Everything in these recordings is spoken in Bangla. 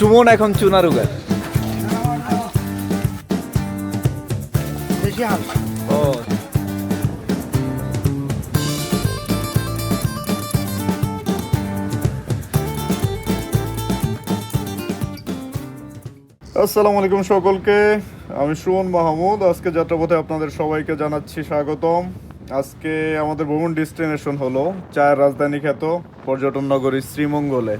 সুমন এখন চুনারুঘাট। দেশি হাঁস। ও আসসালামু আলাইকুম সকলকে, আমি সুমন মাহমুদ। আজকে যাত্রাপথে আপনাদের সবাইকে জানাচ্ছি স্বাগতম। আজকে আমাদের ভ্রমণ ডেস্টিনেশন হলো চায়ের রাজধানী খ্যাত পর্যটন নগরী শ্রীমঙ্গলে।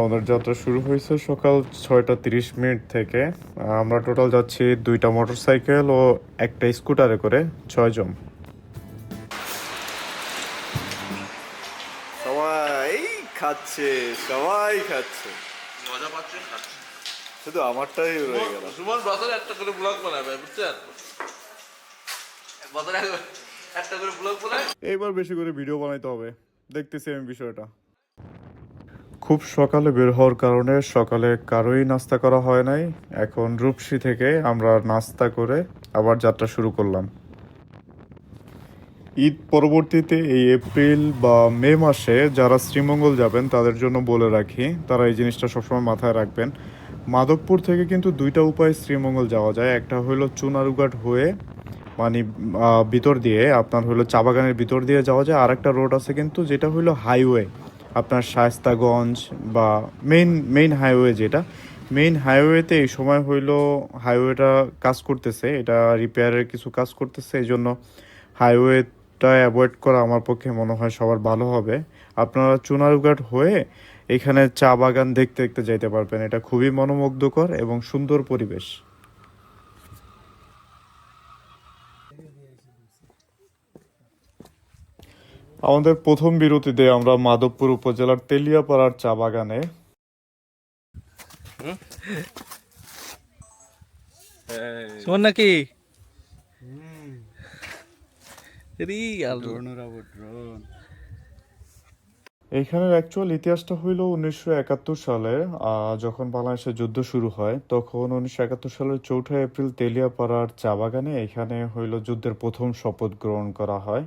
আমাদের যাত্রা শুরু হয়েছে সকাল 6:30 থেকে। আমরা টোটাল যাচ্ছি 2টা মোটরসাইকেল ও একটা স্কুটারে করে 6 জন। সবাই খাচ্ছে, সবাই খাচ্ছে, মজা পাচ্ছে খাচ্ছে। শুধু আমারটাই রয়ে গেল। সুমন বছরে একটা করে ব্লগ বানাবে, বুঝছেন? বছরে একটা করে ব্লগ বানায়। এইবার বেশি করে ভিডিও বানাইতে হবে, দেখতেছি আমি বিষয়টা। খুব সকালে বের হওয়ার কারণে সকালে কারোই নাস্তা করা হয় নাই। এখন রূপসী থেকে আমরা নাস্তা করে আবার যাত্রা শুরু করলাম। ঈদ পরবর্তীতে এই এপ্রিল বা মে মাসে যারা শ্রীমঙ্গল যাবেন তাদের জন্য বলে রাখি, তারা এই জিনিসটা সবসময় মাথায় রাখবেন। মাধবপুর থেকে কিন্তু 2টা উপায়ে শ্রীমঙ্গল যাওয়া যায়। একটা হলো চুনারুঘাট হয়ে মানে ভিতর দিয়ে আপনার হলো চা বাগানের ভিতর দিয়ে যাওয়া যায়। আর একটা রোড আছে কিন্তু যেটা হলো হাইওয়ে, আপনার শায়েস্তাগঞ্জ বা মেইন হাইওয়ে, যেটা মেইন হাইওয়েতে এই সময় হইলো হাইওয়েটা কাজ করতেছে, এটা রিপেয়ারের কিছু কাজ করতেছে, এই জন্য হাইওয়েটা অ্যাভয়েড করা আমার পক্ষে মনে হয় সবার ভালো হবে। আপনারা চুনারুঘাট হয়ে এখানে চা বাগান দেখতে দেখতে যাইতে পারবেন। এটা খুবই মনোমুগ্ধকর এবং সুন্দর পরিবেশ। আমাদের প্রথম বিরতিতে আমরা মাধবপুর উপজেলার তেলিয়াপাড়ার চা বাগানে সুমন নাকি এইখানের অ্যাকচুয়াল ইতিহাসটা হইল 1971 সালে, যখন বাংলাদেশের যুদ্ধ শুরু হয় তখন 1971 সালের 4 এপ্রিল তেলিয়াপাড়ার চা বাগানে এখানে হইল যুদ্ধের প্রথম শপথ গ্রহণ করা হয়।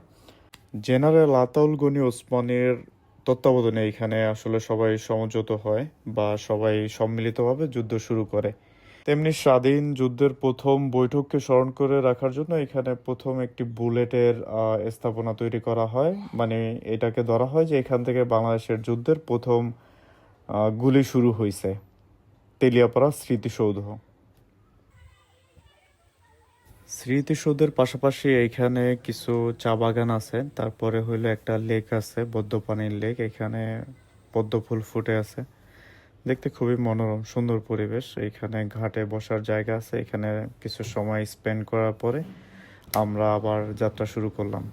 জেনারেল আতাউল গনি ওসমানের তত্ত্বাবধানে এখানে আসলে সবাই সমঝোত হয় বা সবাই সম্মিলিতভাবে যুদ্ধ শুরু করে। তেমনি স্বাধীন যুদ্ধের প্রথম বৈঠককে স্মরণ করে রাখার জন্য এখানে প্রথম একটি বুলেটের স্থাপনা তৈরি করা হয়। মানে এটাকে ধরা হয় যে এখান থেকে বাংলাদেশের যুদ্ধের প্রথম গুলি শুরু হয়েছে। তেলিয়াপাড়া স্মৃতিসৌধ। স্মৃতিসৌধের পাশাপাশি এইখানে কিছু চা বাগান আছে, তারপরে হইলো একটা লেক আছে, বদ্ধপানির লেক। এখানে পদ্ম ফুল ফুটে আছে, দেখতে খুবই মনোরম সুন্দর পরিবেশ। এইখানে ঘাটে বসার জায়গা আছে। এখানে কিছু সময় স্পেন্ড করার পরে আমরা আবার যাত্রা শুরু করলাম।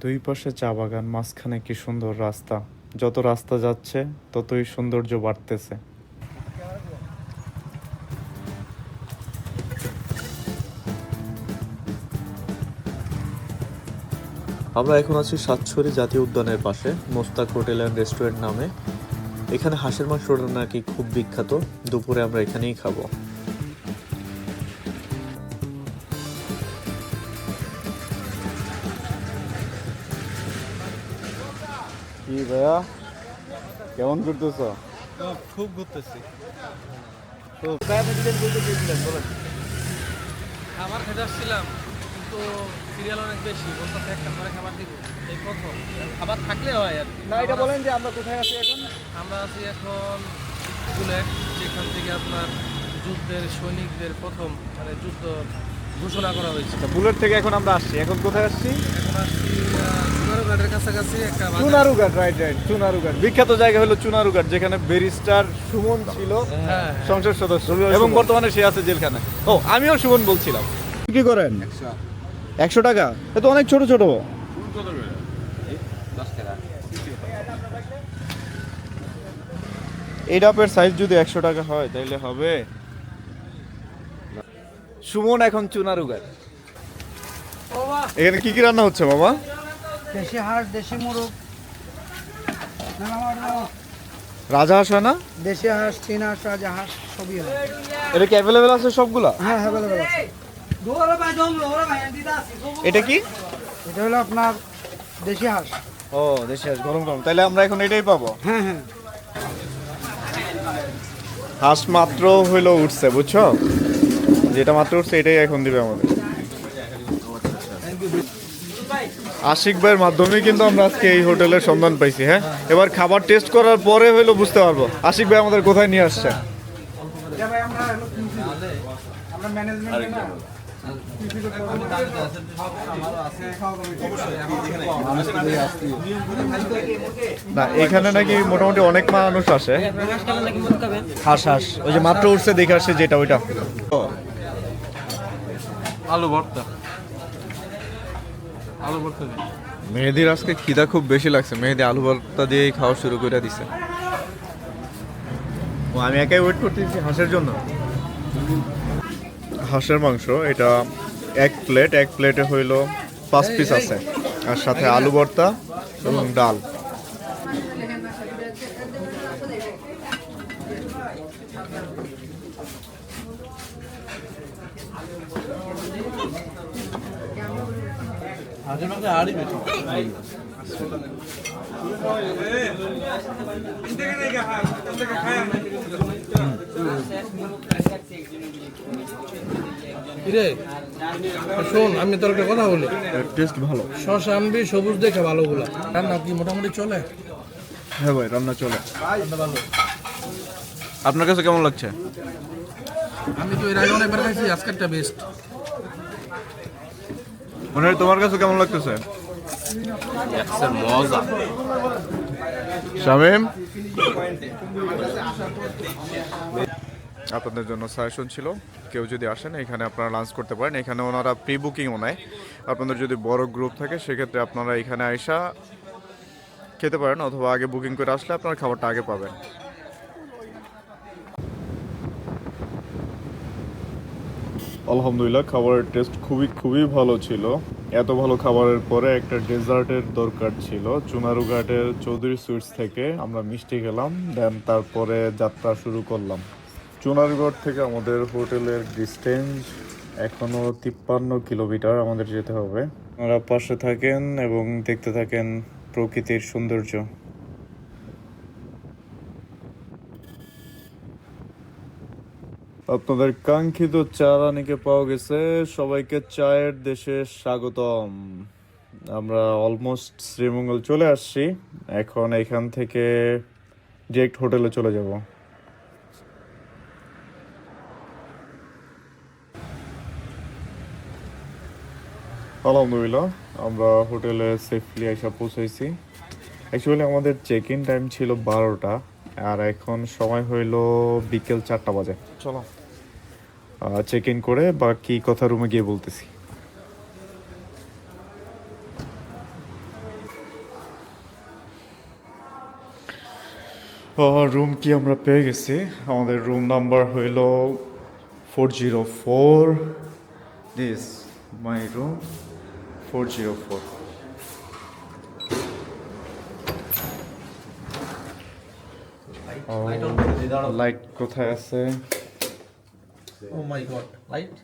দুই পাশে চা বাগান, মাঝখানে কি সুন্দর রাস্তা। যত রাস্তা যাচ্ছে ততই সৌন্দর্য বাড়তেছে। আমরা এখন আছি সাতছড়ি জাতীয় উদ্যানের পাশে মোস্তাক হোটেল অ্যান্ড রেস্টুরেন্ট নামে। এখানে হাঁসের মাংসটা নাকি খুব বিখ্যাত। দুপুরে আমরা এখানেই খাবো। কি ভাইয়া, কেমন করতেছ? খুব ঘুরতেছি। খাবার খেতে আসছিলাম কিন্তু সিরিয়াল অনেক বেশি, বলতে একটা পরে খাবার দিব, এই প্রথম খাবার থাকলে হয় আর কি। না, এটা বলেন যে আমরা কোথায় আছি এখন? আমরা আছি এখন বুলেট, যেখান থেকে আপনার যুদ্ধের সৈনিকদের প্রথম মানে যুদ্ধ ঘোষণা করা হয়েছে। বুলেট থেকে এখন আমরা আসছি। এখন কোথায় আসছি? এখন আসছি চুনারুঘাটের কাছাকাছি একটা বাজার। চুনারুঘাট, রাইট। চুনারুঘাট বিখ্যাত জায়গা হলো চুনারুঘাট, যেখানে ব্যারিস্টার সুমন ছিল হ্যাঁ, সংসদ সদস্য এবং বর্তমানে সে আছে জেলখানায়। ও, আমিও সুমন বলছিলাম। কি করেন? 100 টাকা? এ তো অনেক ছোট ছোট। এই ডাবের সাইজ যদি 100 টাকা হয় তাহলে হবে। সুমন এখন চুনারুঘাট। এখানে কি কি রান্না হচ্ছে বাবা? দেশি হাঁস, দেশি মুরগ, রাজা হাঁস হয় না? দেশি হাঁস, চীনা হাঁস, রাজা হাঁস সবই হয়। এটা কি অ্যাভেলেবেল আছে সবগুলা? হ্যাঁ, অ্যাভেলেবেল আছে। এটা কি? এটা হলো আপনার দেশি হাঁস। ও, দেশি হাঁস গরম গরম। তাহলে আমরা এখন এটাই পাবো? হ্যাঁ হ্যাঁ। হাঁস মাত্র হইলো উঠছে, বুঝছো? যেটা মাত্র উঠছে এটাই এখন দিবে আমাদের। আশিক ভাইয়ের মাধ্যমে কিন্তু আমরা আজকে এই হোটেলের সন্ধান পাইছি। হ্যাঁ, এবার খাবার টেস্ট করার পরে হইলো বুঝতে পারবো আশিক ভাই আমাদের কোথায় নিয়ে আসছে। আমরা ম্যানেজমেন্ট না, এখানে নাকি মোটামুটি অনেক মানুষ আসে। হাঁস হাঁস ওই যে মাত্র উঠছে দেখে আসছে যেটা ওইটা। আলু ভর্তা, আলু ভর্তা দিন। মেহেদির আজকে খিদা খুব বেশি লাগছে, মেহেদি আলু ভর্তা দিয়েই খাওয়া শুরু করে দিছে। ও, আমি একাই ওয়েট করতেছি হাঁসের জন্য। হাঁসের মাংস এটা এক প্লেটে হইলো 5 পিস আছে, আর সাথে আলু ভর্তা এবং ডাল। কিরে শোন, আমি তোর একটা কথা বলি, টেস্ট ভালো। শসা আনবি সবুজ দেখে ভালোগুলা। রান্না কি মোটামুটি চলে? হ্যাঁ ভাই, রান্না চলে। আপনার কাছে কেমন লাগছে? আমি তো এর আগে অনেকবার খাইছি, আজকেরটা বেস্ট। মনে হয় তোমার কাছে কেমন লাগতেছে? মজা। শামিম, আপনাদের জন্য সাজেশন ছিল, কেউ যদি আসেন এখানে আপনারা লাঞ্চ করতে পারেন। এখানে ওনারা প্রি বুকিংও নেয়। আপনাদের যদি বড় গ্রুপ থাকে সেক্ষেত্রে আপনারা এখানে আইসা খেতে পারেন, অথবা আগে বুকিং করে আসলে আপনারা খাবারটা আগে পাবেন। আলহামদুলিল্লাহ, খাবারের টেস্ট খুবই ভালো ছিল। এত ভালো খাবারের পরে একটা ডেজার্টের দরকার ছিল। চুনারুঘাটের চৌধুরী সুইটস থেকে আমরা মিষ্টি খেলাম, দেন তারপরে যাত্রা শুরু করলাম। চুনারুঘাট থেকে আমাদের হোটেলের ডিস্টেন্স এখনও 53 কিলোমিটার আমাদের যেতে হবে। আপনারা পাশে থাকেন এবং দেখতে থাকেন প্রকৃতির সৌন্দর্য। আপনাদের কাঙ্ক্ষিত চা রানীকে পাওয়া গেছে। সবাইকে চায়ের দেশে স্বাগতম। আমরা অলমোস্ট শ্রীমঙ্গল চলে আসছি। এখন এখান থেকে ডিরেক্ট হোটেলে চলে যাব। আলহামদুলিল্লাহ, আমরা হোটেলে সেফলি এসে পৌঁছাইছি। অ্যাকচুয়ালি আমাদের চেক ইন টাইম ছিল 12টা, আর এখন সময় হইল বিকেল 4টা বাজে। চলো চেক ইন করে বাকি কথা রুমে গিয়ে বলতেছি। রুম কি আমরা পেয়ে গেছি। আমাদের রুম নাম্বার হইল 404। This my room 404। লাইট কোথায় আছে? Oh my God, light.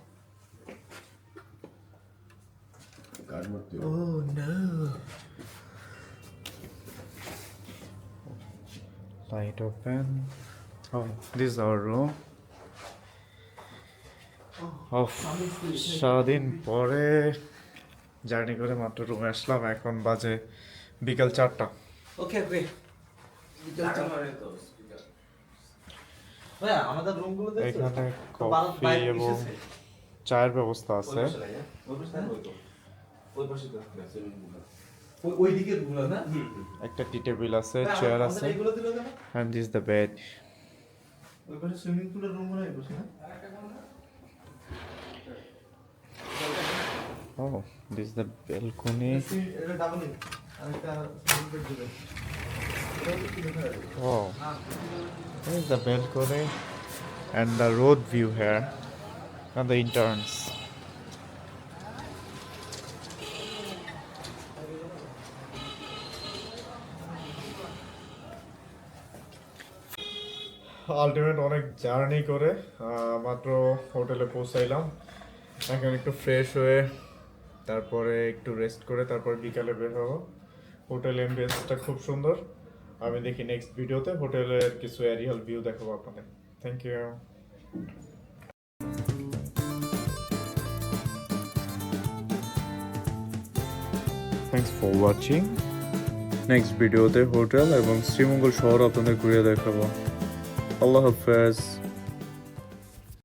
Light open. Oh, this is our room. সারাদিন পরে জার্নি করে মাত্র রুমে আসলাম। এখন বাজে বিকেল 4টা। ওকে ওকে, এখানে কফি এবং চায়ের ব্যবস্থা আছে। একটা টি টেবিল আছে, চেয়ার আছে, and this is the bed. Oh, this is the balcony. Oh, this is the balcony and the road view here and the entrance. Ultimate অনেক জার্নি করে মাত্র হোটেলে পৌঁছাইলাম। এখন একটু ফ্রেশ হয়ে তারপরে একটু রেস্ট করে তারপর বিকালে বের হবো। হোটেল এমবিএসটা খুব সুন্দর। আমি দেখি নেক্সট ভিডিওতে হোটেলের কিছু এরিয়াল ভিউ দেখাবো আপনাদের। Thank you. Thanks for watching. Next ভিডিওতে হোটেল এবং শ্রীমঙ্গল শহর আপনাদের ঘুরিয়ে দেখাবো। আল্লাহ হাফেজ।